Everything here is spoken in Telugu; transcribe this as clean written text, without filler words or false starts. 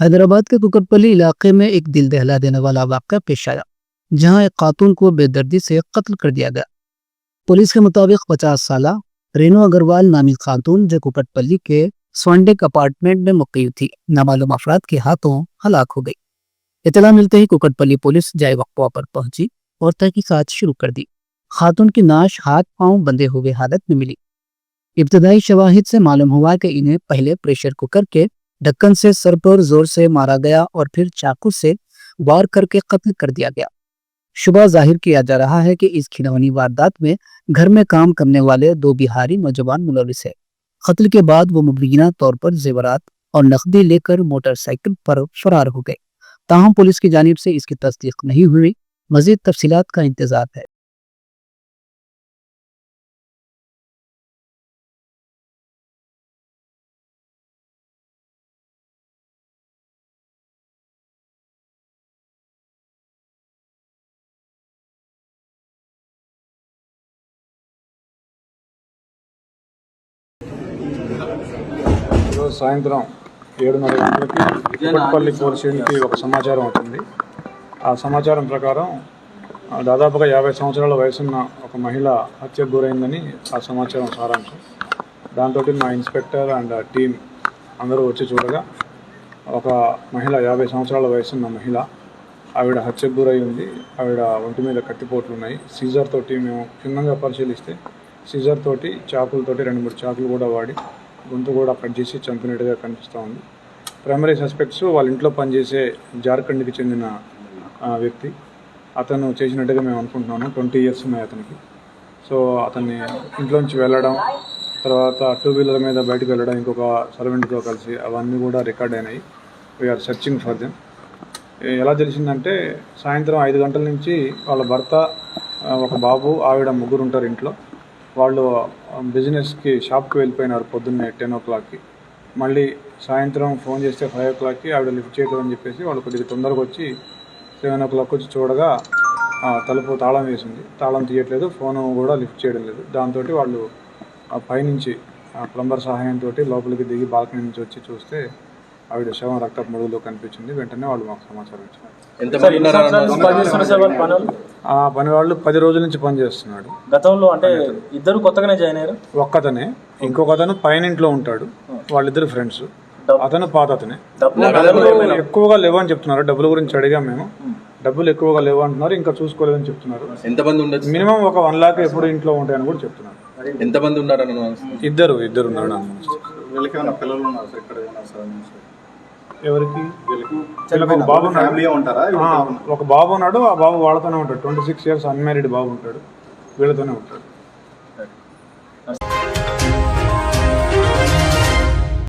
हैदराबाद के कुकटपल्ली इलाके में एक दिल दहला देने वाला वाक़या पेश आया, जहां एक खातून को बेदर्दी से कत्ल कर दिया गया। पुलिस के मुताबिक 50 साला रेनू अग्रवाल नामी खातून जो कुकटपल्ली के स्वांडिक अपार्टमेंट में मुक़ीम थी, नामालूम अफराद के हाथों हलाक हो गई। इतला मिलते ही कुकटपल्ली पुलिस जाए वक्फा पर पहुंची और तहकीकात शुरू कर दी। खातून की नाश हाथ पांव बंधे हुए हालत में मिली। इब्तदाई शवाहिद से मालूम हुआ कि इन्हें पहले प्रेशर कुकर के ढक्कन से सर पर जोर से मारा गया और फिर चाकू से वार करके कत्ल कर दिया गया। शुबह जाहिर किया जा रहा है कि इस खिलौनी वारदात में घर में काम करने वाले 2 बिहारी नौजवान मुलविस है। कत्ल के बाद वो मुबीना तौर पर जेवरात और नकदी लेकर मोटरसाइकिल पर फरार हो गए। ताहम पुलिस की जानिब से इसकी तस्दीक नहीं हुई। मजीद तफसीलात का इंतजार है। ఈరోజు సాయంత్రం 7:30 గంటలకి కుకట్పల్లి పోలీస్ స్టేషన్కి ఒక సమాచారం వచ్చింది. ఆ సమాచారం ప్రకారం దాదాపుగా 50 సంవత్సరాల వయసున్న ఒక మహిళ హత్యకు గురైందని ఆ సమాచారం సారాంశం. దాంతో మా ఇన్స్పెక్టర్ అండ్ టీం అందరూ వచ్చి చూడగా ఒక మహిళ 50 సంవత్సరాల వయసున్న మహిళ, ఆవిడ హత్యకు గురై ఉంది. ఆవిడ ఒంటి మీద కత్తిపోట్లు ఉన్నాయి. సీజర్ తోటి మేము క్షుణ్ణంగా పరిశీలిస్తే సీజర్ తోటి చాకులతోటి 2-3 చాకులు కూడా వాడి గొంతు కూడా కట్ చేసి చంపినట్టుగా కనిపిస్తూ ఉంది. ప్రైమరీ సస్పెక్ట్స్ వాళ్ళ ఇంట్లో పనిచేసే జార్ఖండ్కి చెందిన వ్యక్తి. అతను చేసినట్టుగా మేము అనుకుంటున్నాము. 20 ఇయర్స్ ఉన్నాయి అతనికి. సో అతన్ని ఇంట్లోంచి వెళ్ళడం, తర్వాత 2 వీలర్ మీద బయటకు వెళ్ళడం ఇంకొక సర్వెంట్తో కలిసి, అవన్నీ కూడా రికార్డ్ అయినాయి. We are searching for them. ఎలా తెలిసిందంటే సాయంత్రం 5 గంటల నుంచి వాళ్ళ భర్త, ఒక బాబు, ఆవిడ ముగ్గురు ఉంటారు ఇంట్లో. వాళ్ళు బిజినెస్కి షాప్కి వెళ్ళిపోయినారు పొద్దున్నే 10 o'clockకి. మళ్ళీ సాయంత్రం ఫోన్ చేస్తే 5 o'clockకి ఆవిడ లిఫ్ట్ చేయలేదని చెప్పేసి వాళ్ళు కొద్దిగా తొందరగా వచ్చి 7 o'clock వచ్చి చూడగా తలుపు తాళం వేసింది. తాళం తీయట్లేదు, ఫోను కూడా లిఫ్ట్ చేయడం లేదు. దాంతో వాళ్ళు పైనుంచి ప్లంబర్ సహాయంతో లోపలికి దిగి బాల్కనీ నుంచి వచ్చి చూస్తే ఆవిడ శవం రక్తపు మడుగులో కనిపించింది. వెంటనే వాళ్ళు మాకు సమాచారం ఇచ్చారు. ఆ పని వాళ్ళు 10 రోజుల నుంచి పనిచేస్తున్నాడు. గతంలో అంటే ఇద్దరు కొత్తగానే జాయిన్ అయ్యారు. ఒక్కతనే, ఇంకొక అతను పైన ఇంట్లో ఉంటాడు. వాళ్ళిద్దరు ఫ్రెండ్స్. అతను పాత అతనే. డబ్బులు ఎక్కువగా లేవని చెప్తున్నారు. డబ్బుల గురించి అడిగాం మేము. డబ్బులు ఎక్కువగా లేవు అంటున్నారు, ఇంకా చూసుకోలేదని చెప్తున్నారు. ఎంతమంది ఉండొచ్చు? మినిమం ఒక 1 lakh ఎప్పుడు ఇంట్లో ఉంటాయని కూడా చెప్తున్నారు. ఎంతమంది ఉన్నారని? ఇద్దరు ఉన్నారు. ఎవరికి? ఒక బాబు ఉన్నాడు. ఆ బాబు వాళ్ళతోనే ఉంటాడు. 26 years అన్మ్యారీడ్ బాబు ఉంటాడు. వీళ్ళతోనే ఉంటాడు.